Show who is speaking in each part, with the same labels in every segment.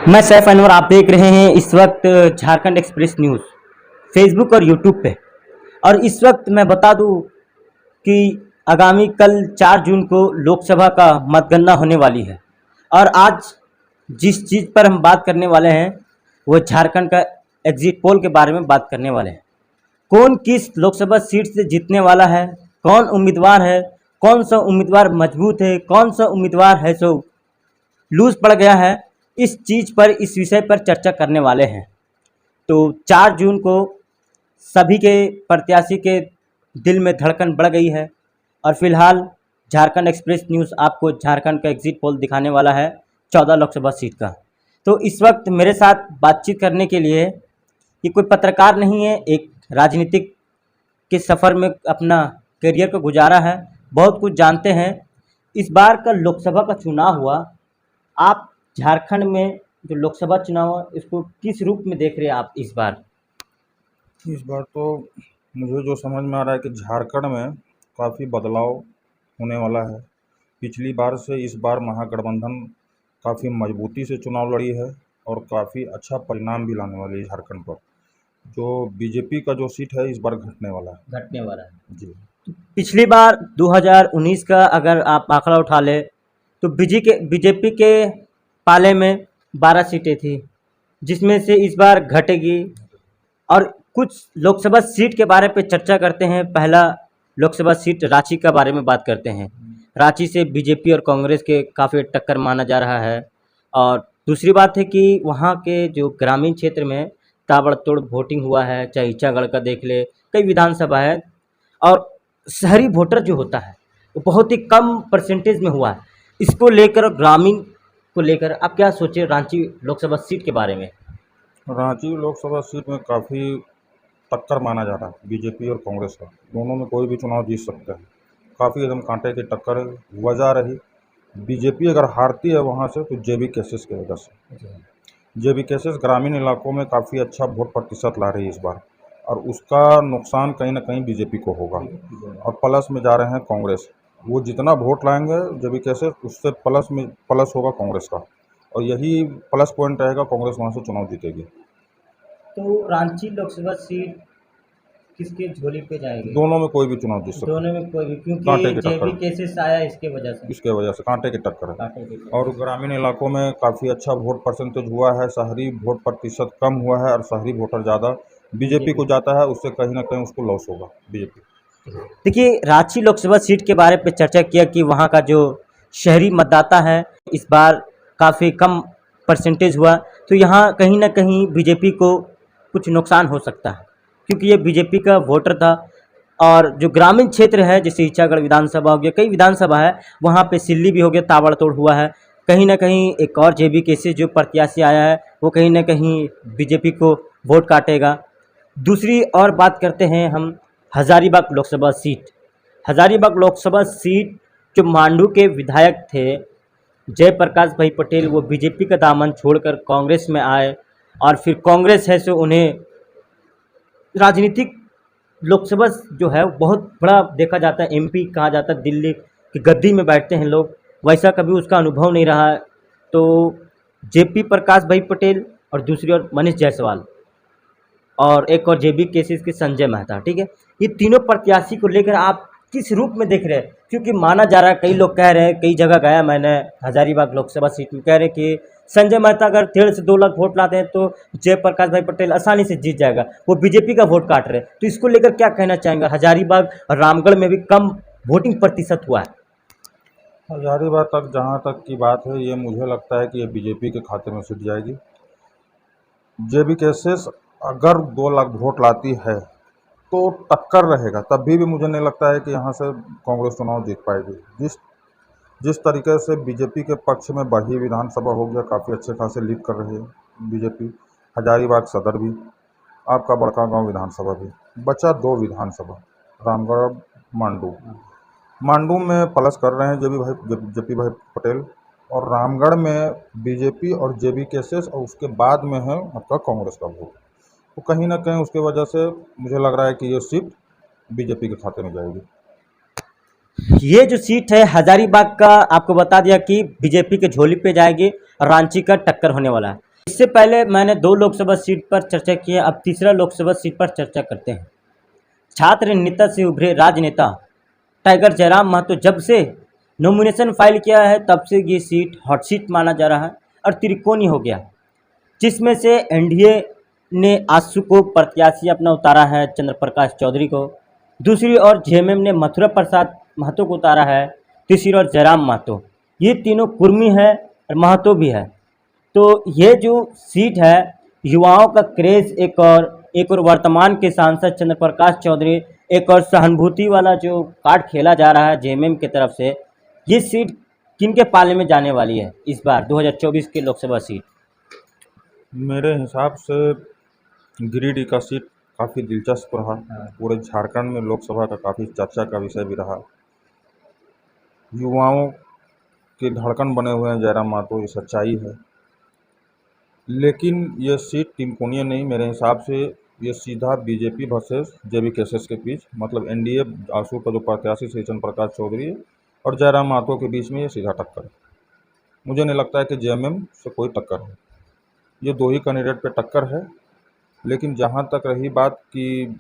Speaker 1: मैं सैफ अनवर, आप देख रहे हैं इस वक्त झारखंड एक्सप्रेस न्यूज़ फेसबुक और यूट्यूब पे। और इस वक्त मैं बता दूं कि आगामी कल 4 जून को लोकसभा का मतगणना होने वाली है। और आज जिस चीज़ पर हम बात करने वाले हैं वो झारखंड का एग्जिट पोल के बारे में बात करने वाले हैं। कौन किस लोकसभा सीट से जीतने वाला है, कौन उम्मीदवार है, कौन सा उम्मीदवार मजबूत है, कौन सा उम्मीदवार है सो लूज पड़ गया है, इस चीज़ पर, इस विषय पर चर्चा करने वाले हैं। तो 4 जून को सभी के प्रत्याशी के दिल में धड़कन बढ़ गई है। और फिलहाल झारखंड एक्सप्रेस न्यूज़ आपको झारखंड का एग्जिट पोल दिखाने वाला है 14 लोकसभा सीट का। तो इस वक्त मेरे साथ बातचीत करने के लिए ये कोई पत्रकार नहीं है, एक राजनीतिक के सफ़र में अपना करियर को गुजारा है, बहुत कुछ जानते हैं। इस बार का लोकसभा का चुनाव हुआ, आप झारखंड में जो लोकसभा चुनाव है इसको किस रूप में देख रहे हैं आप इस बार?
Speaker 2: इस बार तो मुझे जो समझ में आ रहा है कि झारखंड में काफ़ी बदलाव होने वाला है। पिछली बार से इस बार महागठबंधन काफ़ी मजबूती से चुनाव लड़ी है और काफ़ी अच्छा परिणाम भी लाने वाली है झारखंड पर। जो बीजेपी का जो सीट है इस बार घटने वाला है।
Speaker 1: घटने वाला है।
Speaker 2: जी।
Speaker 1: पिछली बार 2019 का अगर आप आंकड़ा उठा ले तो बीजेपी के पाले में 12 सीटें थी, जिसमें से इस बार घटेगी। और कुछ लोकसभा सीट के बारे पे चर्चा करते हैं। पहला लोकसभा सीट रांची का बारे में बात करते हैं। रांची से बीजेपी और कांग्रेस के काफ़ी टक्कर माना जा रहा है। और दूसरी बात है कि वहाँ के जो ग्रामीण क्षेत्र में ताबड़तोड़ वोटिंग हुआ है, चाहे ईचागढ़ का देख ले, कई विधानसभा है। और शहरी वोटर जो होता है वो बहुत ही कम परसेंटेज में हुआ है। इसको लेकर और ग्रामीण को लेकर आप क्या सोचे रांची लोकसभा सीट के बारे में?
Speaker 2: रांची लोकसभा सीट में काफ़ी टक्कर माना जा रहा है बीजेपी और कांग्रेस का। दोनों में कोई भी चुनाव जीत सकता है। काफ़ी एकदम कांटे की टक्कर है। वजह रही बीजेपी अगर हारती है वहाँ से तो जेबी केसेस की वजह से। जेबी केसेस ग्रामीण इलाकों में काफ़ी अच्छा वोट प्रतिशत ला रही है इस बार, और उसका नुकसान कहीं ना कहीं बीजेपी को होगा। और प्लस में जा रहे हैं कांग्रेस, वो जितना वोट लाएंगे जेबी केसेस उससे प्लस होगा कांग्रेस का, और यही प्लस पॉइंट रहेगा, कांग्रेस वहाँ से चुनाव जीतेगी।
Speaker 1: तो रांची लोकसभा सीट किसके झोली पे जाएगी?
Speaker 2: दोनों में कोई भी चुनाव जीत सकता
Speaker 1: दोनों में कोई भी,
Speaker 2: है। कांटे
Speaker 1: क्योंकि
Speaker 2: की
Speaker 1: जेबी
Speaker 2: टक्कर,
Speaker 1: केसेस आया इसके वजह से।
Speaker 2: इसके वजह से कांटे की टक्कर है।
Speaker 1: कांटे की।
Speaker 2: और ग्रामीण इलाकों में काफ़ी अच्छा वोट परसेंटेज हुआ है, शहरी वोट प्रतिशत कम हुआ है, और शहरी वोटर ज़्यादा बीजेपी को जाता है, उससे कहीं ना कहीं उसको लॉस होगा बीजेपी।
Speaker 1: देखिए, रांची लोकसभा सीट के बारे पे चर्चा किया कि वहाँ का जो शहरी मतदाता है इस बार काफ़ी कम परसेंटेज हुआ, तो यहाँ कहीं ना कहीं बीजेपी को कुछ नुकसान हो सकता है, क्योंकि ये बीजेपी का वोटर था। और जो ग्रामीण क्षेत्र है जैसे ईचागढ़ विधानसभा हो गया, कई विधानसभा है, वहाँ पे सिल्ली भी हो गया, ताबड़तोड़ हुआ है। कहीं ना कहीं एक और जेबी केसेस जो प्रत्याशी आया है वो कहीं ना कहीं बीजेपी को वोट काटेगा। दूसरी और बात करते हैं हम हज़ारीबाग लोकसभा सीट। हज़ारीबाग लोकसभा सीट जो मांडू के विधायक थे जयप्रकाश भाई पटेल, वो बीजेपी का दामन छोड़कर कांग्रेस में आए। और फिर कांग्रेस है सो उन्हें राजनीतिक लोकसभा जो है बहुत बड़ा देखा जाता है, एमपी कहा जाता है, दिल्ली की गद्दी में बैठते हैं लोग, वैसा कभी उसका अनुभव नहीं रहा है। तो जेपी प्रकाश भाई पटेल और दूसरी ओर मनीष जायसवाल और एक और जेबी केसेस के संजय मेहता, ठीक है। ये तीनों प्रत्याशी को लेकर आप किस रूप में देख रहे हैं? क्योंकि माना जा रहा है, कई लोग कह रहे हैं, कई जगह गया मैंने हज़ारीबाग लोकसभा सीट में, कह रहे हैं कि संजय मेहता अगर 1.5 से 2 लाख वोट लाते हैं तो जयप्रकाश भाई पटेल आसानी से जीत जाएगा, वो बीजेपी का वोट काट रहे हैं। तो इसको लेकर क्या कहना चाहेंगे? हज़ारीबाग और रामगढ़ में भी कम वोटिंग प्रतिशत हुआ है।
Speaker 2: हजारीबाग तक जहाँ तक की बात है, ये मुझे लगता है कि ये बीजेपी के खाते में सीट जाएगी। जेबी केसेस अगर 2 लाख वोट लाती है तो टक्कर रहेगा, तब भी मुझे नहीं लगता है कि यहाँ से कांग्रेस चुनाव जीत पाएगी। जिस जिस तरीके से बीजेपी के पक्ष में बढ़ी विधानसभा हो गया, काफ़ी अच्छे खासे लीड कर रही है बीजेपी। हजारीबाग सदर भी, आपका बड़कागांव विधानसभा भी, बचा 2 विधानसभा, रामगढ़, मांडू। मांडू में प्लस कर रहे हैं जेपी भाई पटेल, और रामगढ़ में बीजेपी और जेबी केसेस, और उसके बाद में है आपका कांग्रेस का वोट। तो कहीं ना कहीं उसके वजह से मुझे लग रहा है कि ये सीट बीजेपी के खाते में जाएगी।
Speaker 1: ये जो सीट है हज़ारीबाग का, आपको बता दिया कि बीजेपी के झोली पे जाएगी और रांची का टक्कर होने वाला है। इससे पहले मैंने 2 लोकसभा सीट पर चर्चा की है, अब तीसरा लोकसभा सीट पर चर्चा करते हैं। छात्र नेता से उभरे राजनेता टाइगर जयराम महतो जब से नॉमिनेशन फाइल किया है तब से ये सीट हॉट सीट माना जा रहा है और त्रिकोणीय हो गया, जिसमें से एनडीए ने आसू को प्रत्याशी अपना उतारा है चंद्र प्रकाश चौधरी को, दूसरी ओर जेएमएम ने मथुरा प्रसाद महतो को उतारा है, तीसरी ओर जयराम महतो। ये तीनों कुर्मी है और महतो भी है। तो ये जो सीट है, युवाओं का क्रेज़ एक और वर्तमान के सांसद चंद्र प्रकाश चौधरी, एक और सहानुभूति वाला जो कार्ड खेला जा रहा है जेएमएम की तरफ से, ये सीट किनके पाले में जाने वाली है इस बार 2024 की लोकसभा सीट?
Speaker 2: मेरे हिसाब से गिरिडीह का सीट काफ़ी दिलचस्प रहा। पूरे झारखंड में लोकसभा का काफ़ी चर्चा का विषय भी रहा। युवाओं के धड़कन बने हुए हैं जयराम महतो, ये सच्चाई है। लेकिन ये सीट त्रिकोणीय नहीं, मेरे हिसाब से ये सीधा बीजेपी वर्सेस जेवीकेएसएस के बीच, मतलब एनडीए आसू का जो प्रत्याशी श्री चंद्र प्रकाश चौधरी है और जयराम महतो के बीच में ये सीधा टक्कर है। मुझे नहीं लगता है कि जेएमएम से कोई टक्कर है, ये दो ही कैंडिडेट पे टक्कर है। लेकिन जहाँ तक रही बात कि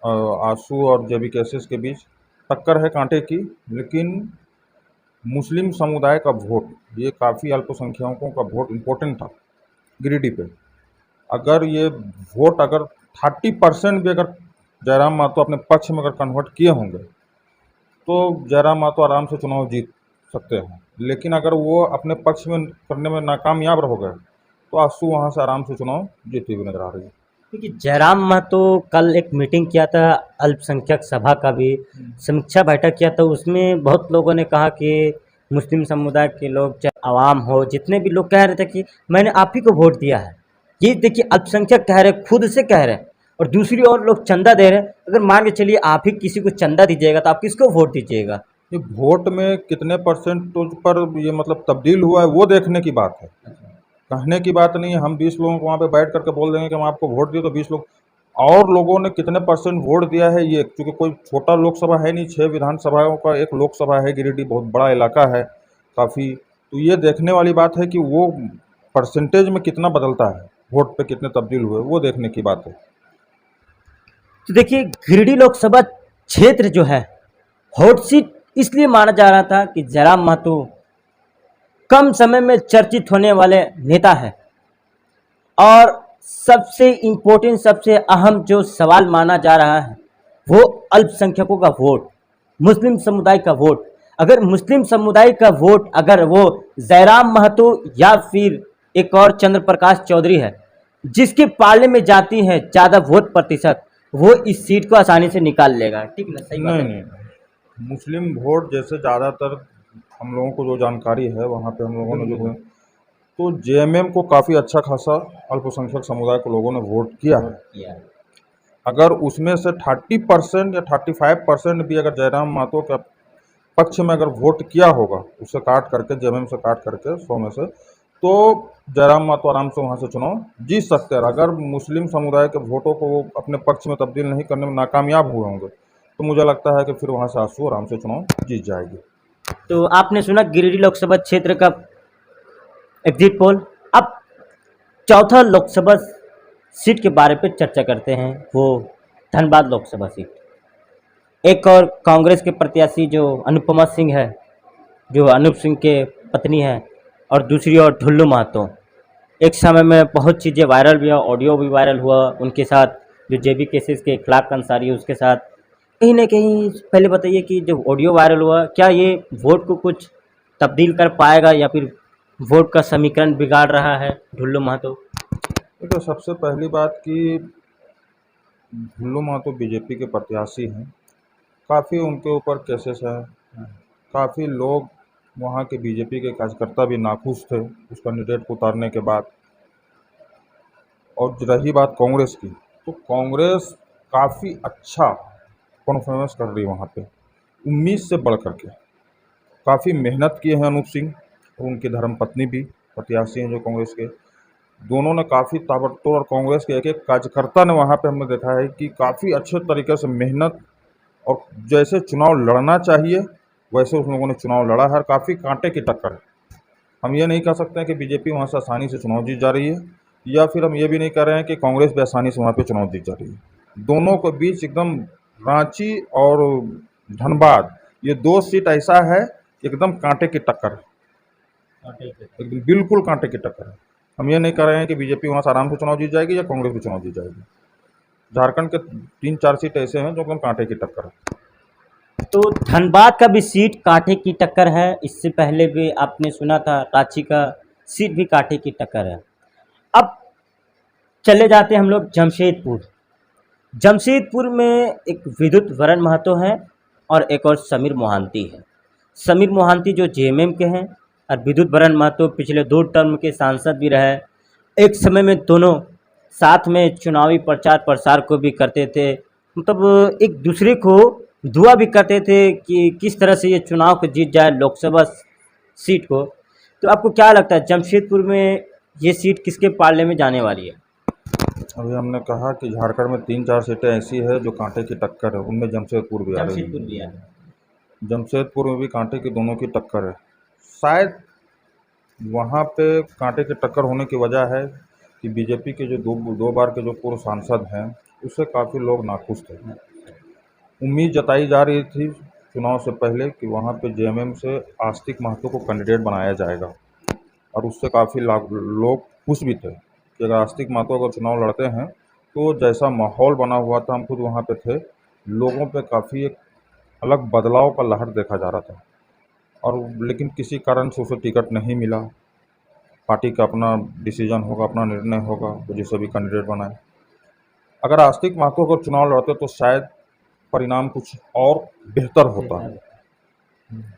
Speaker 2: आसू और जेवीकेएसएस के बीच टक्कर है कांटे की, लेकिन मुस्लिम समुदाय का वोट, ये काफ़ी अल्पसंख्यकों का वोट इम्पोर्टेंट था गिरिडीह पे। अगर ये वोट अगर 30% भी अगर जयराम महतो अपने पक्ष में अगर कन्वर्ट किए होंगे तो जयराम महतो आराम से चुनाव जीत सकते हैं। लेकिन अगर वो अपने पक्ष में करने में नाकामयाब रह गए तो आसू वहाँ से आराम से चुनाव जीती हुई नजर आ रही है।
Speaker 1: क्योंकि जयराम महतो कल एक मीटिंग किया था अल्पसंख्यक सभा का भी समीक्षा बैठक किया था, उसमें बहुत लोगों ने कहा कि मुस्लिम समुदाय के लोग, चाहे आवाम हो, जितने भी लोग कह रहे थे कि मैंने आप ही को वोट दिया है। ये देखिए अल्पसंख्यक कह रहे, खुद से कह रहे, और दूसरी ओर लोग चंदा दे रहे हैं। अगर मान के चलिए आप ही किसी को चंदा दीजिएगा तो आप किसको वोट दीजिएगा?
Speaker 2: ये वोट में कितने परसेंटेज पर ये मतलब तब्दील हुआ है वो देखने की बात है, कहने की बात नहीं है। हम 20 लोगों को वहाँ पे बैठ करके बोल देंगे कि हम आपको वोट दिए, तो 20 लोग और लोगों ने कितने परसेंट वोट दिया है, ये क्योंकि कोई छोटा लोकसभा है नहीं, 6 विधानसभाओं का एक लोकसभा है गिरिडीह, बहुत बड़ा इलाका है काफ़ी। तो ये देखने वाली बात है कि वो परसेंटेज में कितना बदलता है, वोट पे कितने तब्दील हुए, वो देखने की बात है।
Speaker 1: तो देखिए गिरिडीह लोकसभा क्षेत्र जो है हॉट सीट इसलिए माना जा रहा था कि जयराम महतो कम समय में चर्चित होने वाले नेता है, और सबसे इम्पोर्टेंट, सबसे अहम जो सवाल माना जा रहा है वो अल्पसंख्यकों का वोट, मुस्लिम समुदाय का वोट। अगर मुस्लिम समुदाय का वोट अगर वो जयराम महतो या फिर एक और चंद्र प्रकाश चौधरी है जिसके पाले में जाती है ज़्यादा वोट प्रतिशत, वो इस सीट को आसानी से निकाल लेगा। ठीक ना? सही बात है?
Speaker 2: नहीं, मुस्लिम वोट जैसे ज़्यादातर हम लोगों को जो जानकारी है वहाँ पे हम लोगों ने जो है, तो जेएमएम को काफ़ी अच्छा खासा अल्पसंख्यक समुदाय को लोगों ने वोट किया है। अगर उसमें से 30% या 35% भी अगर जयराम महतो के पक्ष में अगर वोट किया होगा, उससे काट करके, जेएमएम से काट करके 100 में से, तो जयराम महतो आराम से वहाँ से चुनाव जीत सकते हैं। अगर मुस्लिम समुदाय के वोटों को वो अपने पक्ष में तब्दील नहीं करने में नाकामयाब हुए होंगे तो मुझे लगता है कि फिर वहाँ से आसू आराम से चुनाव जीत जाएगी।
Speaker 1: तो आपने सुना गिरिडीह लोकसभा क्षेत्र का एग्जिट पोल। अब चौथा लोकसभा सीट के बारे पे चर्चा करते हैं, वो धनबाद लोकसभा सीट। एक और कांग्रेस के प्रत्याशी जो अनुपमा सिंह है, जो अनूप सिंह के पत्नी है, और दूसरी ओर ढुल्लू महतो। एक समय में बहुत चीज़ें वायरल भी हुआ, ऑडियो भी वायरल हुआ उनके साथ, जो जेवीकेएसएस के इखलाक अंसारी है उसके साथ। कहीं ना कहीं पहले बताइए कि जो ऑडियो वायरल हुआ, क्या ये वोट को कुछ तब्दील कर पाएगा या फिर वोट का समीकरण बिगाड़ रहा है ढुल्लू महतो?
Speaker 2: देखो, सबसे पहली बात कि ढुल्लू महतो बीजेपी के प्रत्याशी हैं, काफ़ी उनके ऊपर केसेस हैं, काफ़ी लोग वहाँ के बीजेपी के कार्यकर्ता भी नाखुश थे उस कैंडिडेट को उतारने के बाद। और रही बात कांग्रेस की, तो कांग्रेस काफ़ी अच्छा परफॉर्मेंस कर रही है वहाँ पे, उम्मीद से बढ़ करके। काफ़ी मेहनत किए हैं अनूप सिंह और उनकी धर्मपत्नी भी प्रत्याशी हैं जो कांग्रेस के, दोनों ने काफ़ी ताबड़तोड़, और कांग्रेस के एक एक कार्यकर्ता ने वहाँ पे हमने देखा है कि काफ़ी अच्छे तरीके से मेहनत, और जैसे चुनाव लड़ना चाहिए वैसे उन लोगों ने चुनाव लड़ा है, और काफ़ी कांटे की टक्कर है। हम ये नहीं कह सकते हैं कि बीजेपी वहाँ से आसानी से चुनाव जीत जा रही है, या फिर हम ये भी नहीं कह रहे हैं कि कांग्रेस भी आसानी से वहाँ पे चुनाव जीत जा रही है। दोनों के बीच एकदम रांची और धनबाद, ये दो सीट ऐसा है एकदम कांटे की टक्कर है, एकदम बिल्कुल कांटे की टक्कर है। हम ये नहीं कह रहे हैं कि बीजेपी वहाँ से आराम से चुनाव जीत जाएगी या कांग्रेस भी चुनाव जीत जाएगी। झारखंड के 3-4 सीट ऐसे हैं जो एकदम कांटे की टक्कर है।
Speaker 1: तो धनबाद का भी सीट कांटे की टक्कर है। इससे पहले भी आपने सुना था रांची का सीट भी कांटे की टक्कर है। अब चले जाते हैं हम लोग जमशेदपुर। जमशेदपुर में एक विद्युत वरण महतो है और एक और समीर मोहांती है। समीर मोहांती जो जेएमएम के हैं और विद्युत वरण महतो पिछले 2 टर्म के सांसद भी रहे। एक समय में दोनों साथ में चुनावी प्रचार प्रसार को भी करते थे, मतलब एक दूसरे को दुआ भी करते थे कि किस तरह से ये चुनाव को जीत जाए लोकसभा सीट को। तो आपको क्या लगता है जमशेदपुर में ये सीट किसके पाले में जाने वाली है?
Speaker 2: अभी हमने कहा कि झारखंड में 3-4 सीटें ऐसी है जो कांटे की टक्कर है, उनमें जमशेदपुर भी आ रही
Speaker 1: जमशेदपुर भी
Speaker 2: है।
Speaker 1: है।
Speaker 2: जमशेदपुर में भी कांटे की दोनों की टक्कर है। शायद वहाँ पे कांटे की टक्कर होने की वजह है कि बीजेपी के जो दो बार के जो पूर्व सांसद हैं उससे काफ़ी लोग नाखुश थे। उम्मीद जताई जा रही थी चुनाव से पहले कि वहाँ पे जेएमएम से आस्तिक महतो को कैंडिडेट बनाया जाएगा, और उससे काफ़ी लोग खुश भी थे कि अगर आस्तिक महतो अगर चुनाव लड़ते हैं तो जैसा माहौल बना हुआ था, हम खुद वहाँ पे थे, लोगों पे काफ़ी एक अलग बदलाव का लहर देखा जा रहा था। और लेकिन किसी कारण से उसे टिकट नहीं मिला। पार्टी का अपना डिसीजन होगा, अपना निर्णय होगा, तो जिसे भी कैंडिडेट बनाए। अगर आस्तिक महतो अगर चुनाव लड़ते तो शायद परिणाम कुछ और बेहतर होता है।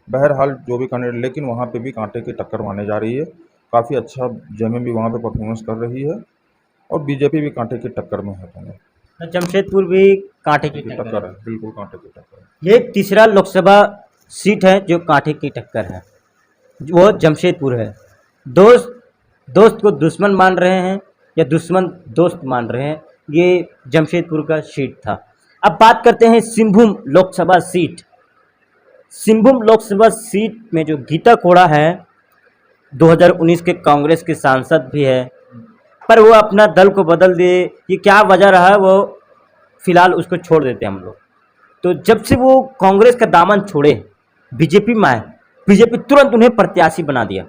Speaker 2: बहरहाल जो भी कैंडिडेट, लेकिन वहाँ पे भी कांटे की टक्कर माने जा रही है। काफ़ी अच्छा जेएमएम भी वहाँ पे परफॉर्मेंस कर रही है और बीजेपी भी कांटे की टक्कर में है। दोनों
Speaker 1: जमशेदपुर भी कांटे की
Speaker 2: टक्कर है, बिल्कुल कांटे की टक्कर है।
Speaker 1: ये तीसरा लोकसभा सीट है जो कांटे की टक्कर है, वो जमशेदपुर है। दोस्त को दुश्मन मान रहे हैं या दुश्मन दोस्त मान रहे हैं, ये जमशेदपुर का सीट था। अब बात करते हैं सिंहभूम लोकसभा सीट। सिंहभूम लोकसभा सीट में जो गीता कोड़ा है 2019 के कांग्रेस के सांसद भी है, पर वो अपना दल को बदल दिए। ये क्या वजह रहा है वो फिलहाल उसको छोड़ देते हैं हम लोग। तो जब से वो कांग्रेस का दामन छोड़े बीजेपी में आए, बीजेपी तुरंत उन्हें प्रत्याशी बना दिया।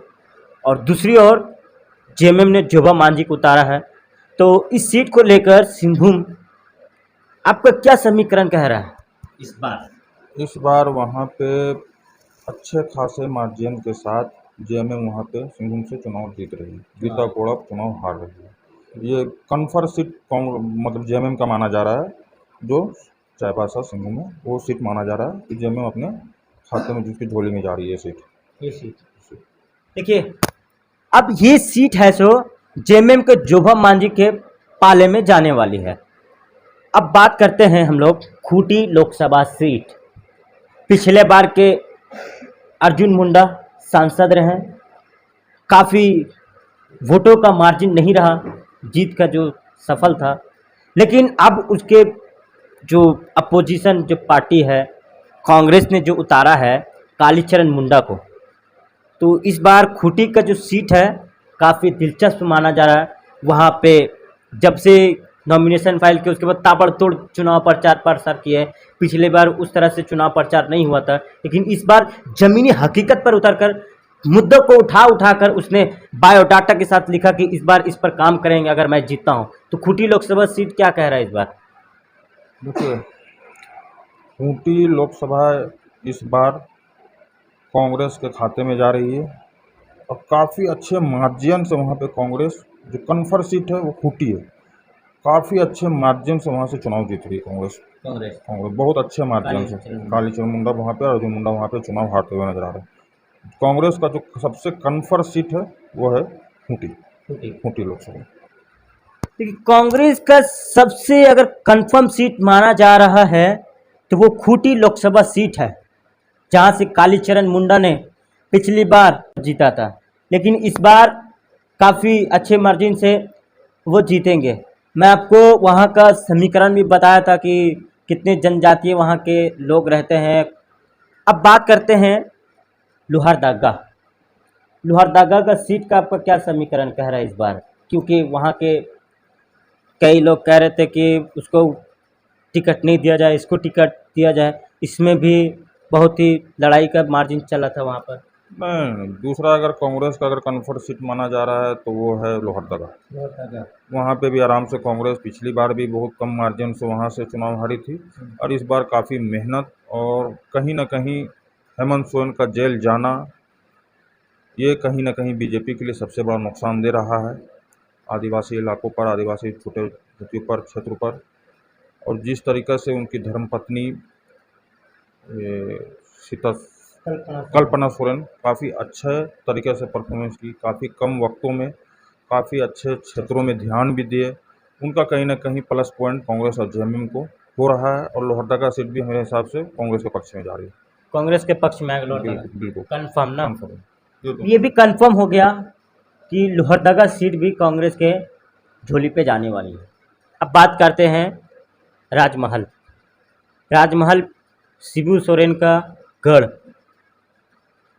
Speaker 1: और दूसरी ओर जेएमएम ने जोबा मांझी को उतारा है। तो इस सीट को लेकर सिंहभूम आपका क्या समीकरण कह रहा है इस बार?
Speaker 2: इस बार वहाँ पे अच्छे खासे मार्जिन के साथ जेएमएम वहाँ पे सिंहभूम से चुनाव जीत रही है। गीता कोड़ा चुनाव हार रही है। ये कन्फर्म सीट मतलब जेएमएम का माना जा रहा है। जो चाईबासा सिंहभूम है वो सीट माना जा रहा है कि जेएमएम अपने खाते में, जिसकी झोली में जा रही है
Speaker 1: ये सीट देखिए, अब ये सीट है सो जेएमएम के जोबा मांझी के पाले में जाने वाली है। अब बात करते हैं हम लोग खूंटी लोकसभा सीट। पिछले बार के अर्जुन मुंडा सांसद रहे, काफ़ी वोटों का मार्जिन नहीं रहा जीत का जो सफल था, लेकिन अब उसके जो अपोजिशन जो पार्टी है कांग्रेस ने जो उतारा है कालीचरण मुंडा को, तो इस बार खूंटी का जो सीट है काफ़ी दिलचस्प माना जा रहा है। वहाँ पे जब से नॉमिनेशन फाइल किए उसके बाद ताबड़तोड़ चुनाव प्रचार प्रसार किए। पिछले बार उस तरह से चुनाव प्रचार नहीं हुआ था, लेकिन इस बार ज़मीनी हकीकत पर उतरकर मुद्दों को उठाकर उसने बायोडाटा के साथ लिखा कि इस बार इस पर काम करेंगे अगर मैं जीतता हूँ। तो खूंटी लोकसभा सीट क्या कह रहा है इस बार?
Speaker 2: देखिए, खूंटी लोकसभा इस बार कांग्रेस के खाते में जा रही है और काफ़ी अच्छे मार्जिन से वहाँ पे कांग्रेस, जो कन्फर्म सीट है वो खूंटी है, काफ़ी अच्छे मार्जिन से वहाँ से चुनाव जीत रही है कांग्रेस बहुत अच्छे मार्जिन से। कालीचरण मुंडा वहाँ पे, अर्जुन मुंडा वहाँ पे चुनाव हारते हुए नजर आ रहे हैं। कांग्रेस का जो सबसे कन्फर्म सीट है वो है खूंटी लोकसभा।
Speaker 1: देखिए, कांग्रेस का सबसे अगर कंफर्म सीट माना जा रहा है तो वो खूंटी लोकसभा सीट है, जहां से कालीचरण मुंडा ने पिछली बार जीता था, लेकिन इस बार काफ़ी अच्छे मार्जिन से वो जीतेंगे। मैं आपको वहाँ का समीकरण भी बताया था कि कितने जनजातीय वहाँ के लोग रहते हैं। अब बात करते हैं लोहारदगा। लोहरदगा का सीट का आपका क्या समीकरण कह रहा है इस बार? क्योंकि वहाँ के कई लोग कह रहे थे कि उसको टिकट नहीं दिया जाए, इसको टिकट दिया जाए। इसमें भी बहुत ही लड़ाई का मार्जिन चला था वहाँ पर।
Speaker 2: नहीं, दूसरा अगर कांग्रेस का अगर कन्फर्म सीट माना जा रहा है तो वो है लोहरदगा।
Speaker 1: लोहरदगा।
Speaker 2: वहाँ पे भी आराम से कांग्रेस पिछली बार भी बहुत कम मार्जिन से वहाँ से चुनाव हारी थी और इस बार काफ़ी मेहनत और कहीं ना कहीं हेमंत सोरेन का जेल जाना ये कहीं ना कहीं बीजेपी के लिए सबसे बड़ा नुकसान दे रहा है। आदिवासी इलाकों पर, आदिवासी छोटे जातियों पर, क्षेत्र पर, और जिस तरीक़े से उनकी धर्मपत्नी ये सीता कल्पना सोरेन काफ़ी अच्छे तरीके से परफॉर्मेंस की, काफ़ी कम वक्तों में काफ़ी अच्छे क्षेत्रों में ध्यान भी दिए। उनका कहीं ना कहीं प्लस पॉइंट कांग्रेस और जेएमएम को हो रहा है और लोहरदगा सीट भी मेरे हिसाब से कांग्रेस के पक्ष में जा रही है।
Speaker 1: कांग्रेस के पक्ष में आएगा लोहरदगा।
Speaker 2: बिल्कुल बिल्कुल
Speaker 1: कन्फर्म ना?
Speaker 2: कन्फर्म ये तो
Speaker 1: ये भी कन्फर्म हो गया कि लोहरदगा सीट भी कांग्रेस के झोली पे जाने वाली है। अब बात करते हैं राजमहल। राजमहल शिबू सोरेन का गढ़,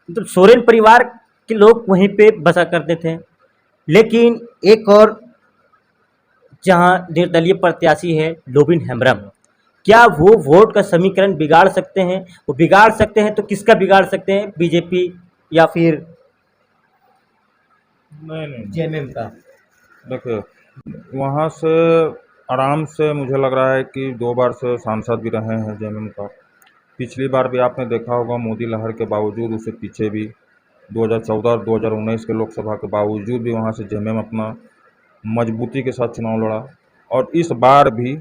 Speaker 1: मतलब सोरेन परिवार के लोग वहीं पे बसा करते थे। लेकिन एक और जहां निर्दलीय प्रत्याशी है लोबिन हेम्ब्रम, क्या वो वोट का समीकरण बिगाड़ सकते हैं? वो बिगाड़ सकते हैं तो किसका बिगाड़ सकते हैं? बीजेपी या फिर
Speaker 2: नहीं
Speaker 1: जेएमएम का?
Speaker 2: देखिए, वहाँ से आराम से मुझे लग रहा है कि 2 बार से सांसद भी रहे हैं जेएमएम का। पिछली बार भी आपने देखा होगा मोदी लहर के बावजूद, उससे पीछे भी 2014 और 2019 के लोकसभा के बावजूद भी वहाँ से जेएमएम अपना मजबूती के साथ चुनाव लड़ा और इस बार भी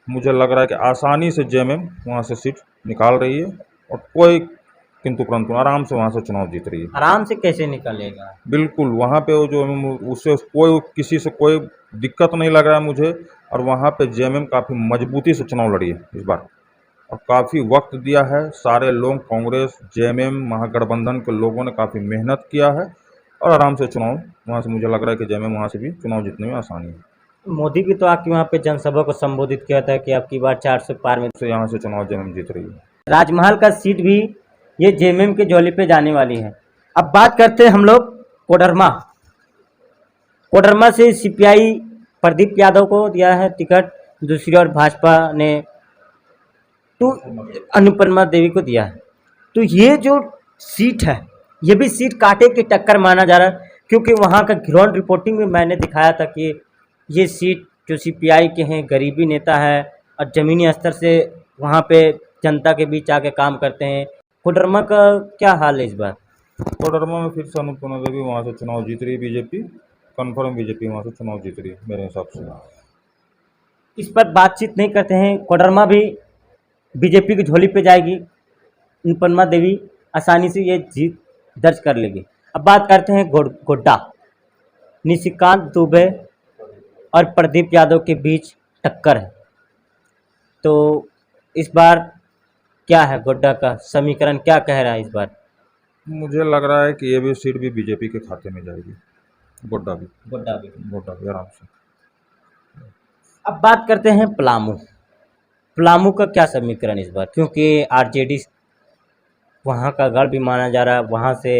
Speaker 2: मुझे लग रहा है कि आसानी से जेएमएम वहाँ से सीट निकाल रही है और कोई किंतु परंतु आराम से वहाँ से चुनाव जीत रही है।
Speaker 1: आराम से कैसे निकलेगा?
Speaker 2: बिल्कुल, वहाँ पे वो जो उससे कोई किसी से कोई दिक्कत नहीं लग रहा है मुझे और वहाँ पे जेएमएम काफ़ी मजबूती से चुनाव लड़ी है इस बार और काफ़ी वक्त दिया है। सारे लोग कांग्रेस, जेएमएम, महागठबंधन के लोगों ने काफ़ी मेहनत किया है और आराम से चुनाव वहाँ से मुझे लग रहा है कि जेएमएम वहाँ से भी चुनाव जीतने में आसानी है।
Speaker 1: मोदी भी तो आके वहाँ पे जनसभा को संबोधित किया था कि अब की बार 400 पार में।
Speaker 2: से यहाँ से चुनाव जेएमएम जीत रही है।
Speaker 1: राजमहल का सीट भी ये जेएमएम के झोली पे जाने वाली है। अब बात करते हैं हम लोग कोडरमा। कोडरमा से सीपीआई प्रदीप यादव को दिया है टिकट, दूसरी ओर भाजपा ने तो अनुपमा देवी को दिया है। तो ये जो सीट है ये भी सीट कांटे की टक्कर माना जा रहा है, क्योंकि वहाँ का ग्राउंड रिपोर्टिंग में मैंने दिखाया था कि ये सीट जो सीपीआई के हैं, गरीबी नेता है और ज़मीनी स्तर से वहाँ पे जनता के बीच आके काम करते हैं। कोडरमा का क्या हाल है इस बार?
Speaker 2: कोडरमा में फिर से अनुपमा देवी वहाँ से चुनाव जीत रही है। बीजेपी कन्फर्म, बीजेपी वहाँ से चुनाव जीत रही है मेरे हिसाब से।
Speaker 1: इस पर बातचीत नहीं करते हैं। कोडरमा भी बीजेपी की झोली पे जाएगी। अनुपमा देवी आसानी से ये जीत दर्ज कर लेगी। अब बात करते हैं गोड्डा। निशिकांत दुबे और प्रदीप यादव के बीच टक्कर है। तो इस बार क्या है गोड्डा का समीकरण, क्या कह रहा है इस बार?
Speaker 2: मुझे लग रहा है कि ये भी सीट भी बीजेपी के खाते में जाएगी। गोड्डा भी आराम से।
Speaker 1: अब बात करते हैं पलामू। पलामू का क्या समीकरण इस बार, क्योंकि आरजेडी वहाँ का गढ़ भी माना जा रहा है। वहाँ से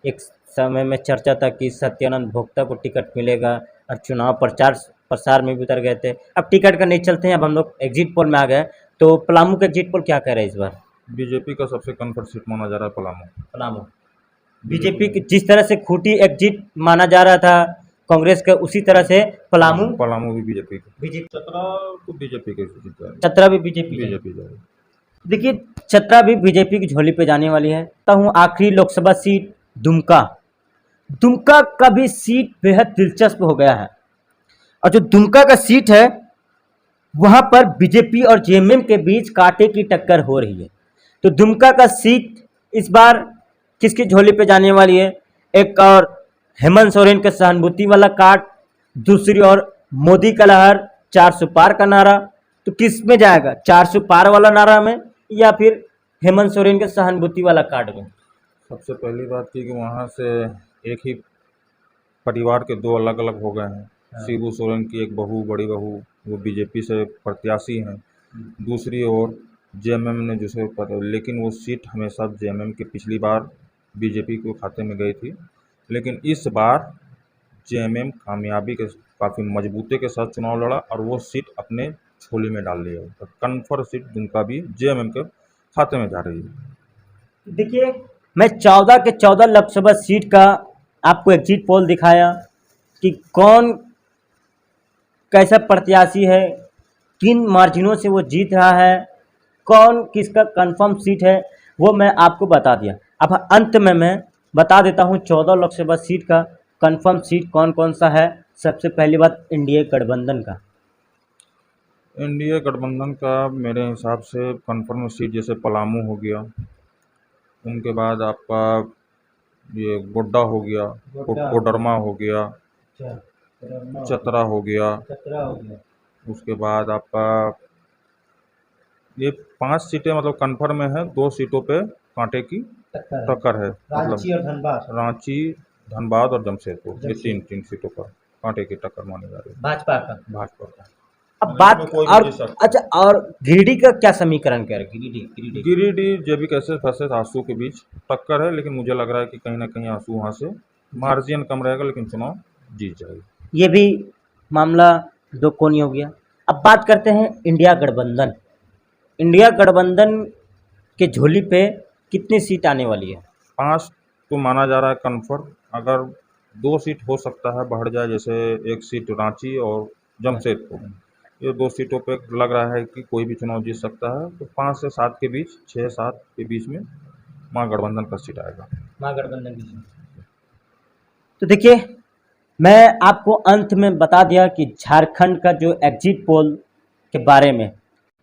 Speaker 1: एक समय में चर्चा था कि सत्यानंद भोक्ता को टिकट मिलेगा और चुनाव प्रचार प्रसार में भी उतर गए थे। अब टिकट का नहीं चलते हैं, अब हम लोग एग्जिट पोल में आ गए। तो पलामू का एग्जिट पोल क्या कह रहे हैं इस बार?
Speaker 2: बीजेपी का सबसे कन्फर्म सीट माना जा रहा है
Speaker 1: पलामू बीजेपी की जिस तरह से खूंटी एग्जिट माना जा रहा था कांग्रेस का, उसी तरह से पलामू
Speaker 2: भी बीजेपी की। चतरा तो बीजेपी के
Speaker 1: चतरा भी बीजेपी
Speaker 2: जाएगी।
Speaker 1: देखिए, चतरा भी बीजेपी की झोली पे जाने वाली है। तो हूँ आखिरी लोकसभा सीट दुमका। दुमका का भी सीट बेहद दिलचस्प हो गया है और जो दुमका का सीट है वहां पर बीजेपी और जेएमएम के बीच कांटे की टक्कर हो रही है। तो दुमका का सीट इस बार किसकी झोली पे जाने वाली है? एक और हेमंत सोरेन के सहानुभूति वाला कार्ड, दूसरी ओर मोदी का लहर 400 पार का नारा। तो किस में जाएगा, 400 पार वाला नारा में या फिर हेमंत सोरेन के सहानुभूति वाला कार्ड में?
Speaker 2: सबसे पहली बात थी कि वहाँ से एक ही परिवार के 2 अलग अलग हो गए हैं। शिबू सोरेन की एक बहू, बड़ी बहू, वो बीजेपी से प्रत्याशी हैं। दूसरी ओर जेएमएम ने जिसे लेकिन वो सीट हमेशा जेएमएम की पिछली बार बीजेपी के खाते में गई थी, लेकिन इस बार जेएमएम कामयाबी के काफ़ी मजबूती के साथ चुनाव लड़ा और वो सीट अपने झोली में डाल लिया। तो कन्फर्म सीट दुमका भी जेएमएम के खाते में जा रही है।
Speaker 1: देखिए, मैं 14 के 14 लोकसभा सीट का आपको एग्जिट पोल दिखाया कि कौन कैसा प्रत्याशी है, किन मार्जिनों से वो जीत रहा है, कौन किसका कंफर्म सीट है, वो मैं आपको बता दिया। अब अंत में मैं बता देता हूँ 14 लोकसभा सीट का कंफर्म सीट कौन कौन सा है। सबसे पहली बात एनडीए गठबंधन का।
Speaker 2: एनडीए गठबंधन का मेरे हिसाब से कन्फर्म सीट जैसे पलामू हो गया, उनके बाद आपका ये गोड्डा हो गया, कोडरमा हो गया, चतरा हो गया, उसके बाद आपका ये 5 सीटें मतलब कन्फर्म में है। 2 सीटों पे कांटे की टक्कर है, मतलब रांची, धनबाद और जमशेदपुर, ये तीन सीटों पर कांटे की टक्कर मानी जा रही है
Speaker 1: भाजपा का। अब
Speaker 2: नहीं,
Speaker 1: बात
Speaker 2: इसमें कोई भी
Speaker 1: और
Speaker 2: जीत सकता है।
Speaker 1: अच्छा, और गिरिडीह का क्या समीकरण कह रहे? गिरिडीह
Speaker 2: गिरिडीह जेबी कैसे फंसे आंसू के बीच टक्कर है, लेकिन मुझे लग रहा है कि कहीं ना कहीं आंसू वहाँ से मार्जिन कम रहेगा, लेकिन चुनाव जीत जाएगी।
Speaker 1: ये भी मामला दो कोनी हो गया। अब बात करते हैं इंडिया गठबंधन। इंडिया गठबंधन के झोली पे कितनी सीट आने वाली है?
Speaker 2: 5 तो माना जा रहा है कन्फर्म, अगर 2 सीट हो सकता है बढ़ जाए, जैसे 1 सीट रांची और जमशेदपुर, ये 2 सीटों पे लग रहा है कि कोई भी चुनाव जीत सकता है। तो 5 से 7 के बीच, 6-7 के बीच में महागठबंधन का सीट आएगा।
Speaker 1: महागठबंधन की सीट। तो देखिए, मैं आपको अंत में बता दिया कि झारखंड का जो एग्जिट पोल के बारे में,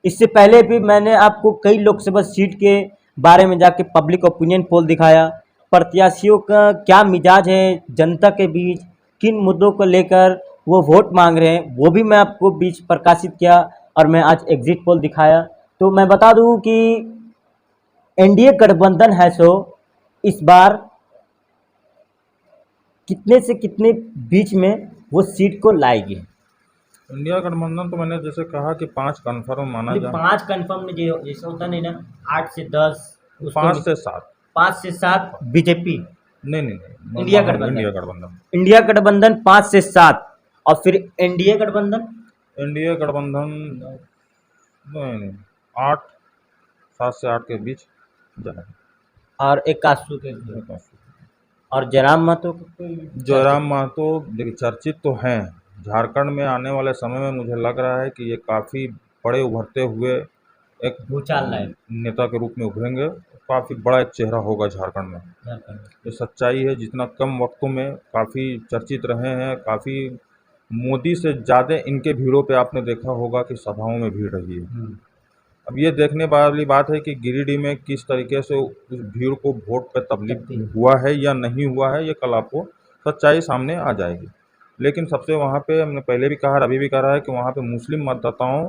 Speaker 1: इससे पहले भी मैंने आपको कई लोकसभा सीट के बारे में जाके पब्लिक ओपिनियन पोल दिखाया, प्रत्याशियों का क्या मिजाज है जनता के बीच, किन मुद्दों को लेकर वो वोट मांग रहे हैं, वो भी मैं आपको बीच प्रकाशित किया और मैं आज एग्जिट पोल दिखाया। तो मैं बता दूं कि एनडीए गठबंधन है सो इस बार कितने से कितने बीच में वो सीट को लाएगी।
Speaker 2: इंडिया गठबंधन तो मैंने जैसे कहा कि 5 कन्फर्म माना जा,
Speaker 1: 5 कंफर्म में जो जैसे होता नहीं ना, 8 से 10,
Speaker 2: 5 से 7,
Speaker 1: 5 से 7 बीजेपी,
Speaker 2: नहीं
Speaker 1: इंडिया गठबंधन,
Speaker 2: इंडिया गठबंधन,
Speaker 1: इंडिया गठबंधन 5 से 7 और फिर एनडीए गठबंधन
Speaker 2: इंडिया गठबंधन नहीं 8, 7 से 8 के बीच जाए।
Speaker 1: और एक आसू के और जयराम महतो को कोई
Speaker 2: जयराम महतो देखिए चर्चित तो हैं, झारखंड में आने वाले समय में मुझे लग रहा है कि ये काफ़ी बड़े उभरते हुए एक
Speaker 1: भूचाल लाए
Speaker 2: नेता के रूप में उभरेंगे, काफ़ी बड़ा एक चेहरा होगा झारखंड में।
Speaker 1: झारखंड में।
Speaker 2: ये सच्चाई है, जितना कम वक्तों में काफ़ी चर्चित रहे हैं, काफ़ी मोदी से ज़्यादा इनके भीड़ों पे आपने देखा होगा कि सभाओं में भीड़ रही है। अब ये देखने वाली बात है कि गिरिडीह में किस तरीके से उस भीड़ को वोट पे तब्दील हुआ है या नहीं हुआ है, ये कल आपको सच्चाई सामने आ जाएगी। लेकिन सबसे वहाँ पे हमने पहले भी कहा और अभी भी कह रहा है कि वहाँ पे मुस्लिम मतदाताओं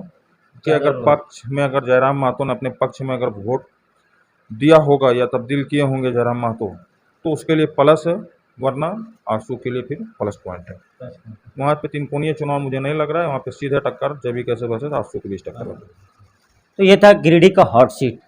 Speaker 2: के अगर पक्ष में, अगर जयराम महतो ने अपने पक्ष में अगर वोट दिया होगा या तब्दील किए होंगे जयराम महतो, तो उसके लिए प्लस है, वरना आंसू के लिए फिर प्लस पॉइंट है। वहाँ पे 3 कोणीय चुनाव मुझे नहीं लग रहा है, वहाँ पे सीधे टक्कर जब भी कैसे बसे आंसू के बीच टक्कर होगी।
Speaker 1: तो ये था गिरिडीह का हॉट सीट।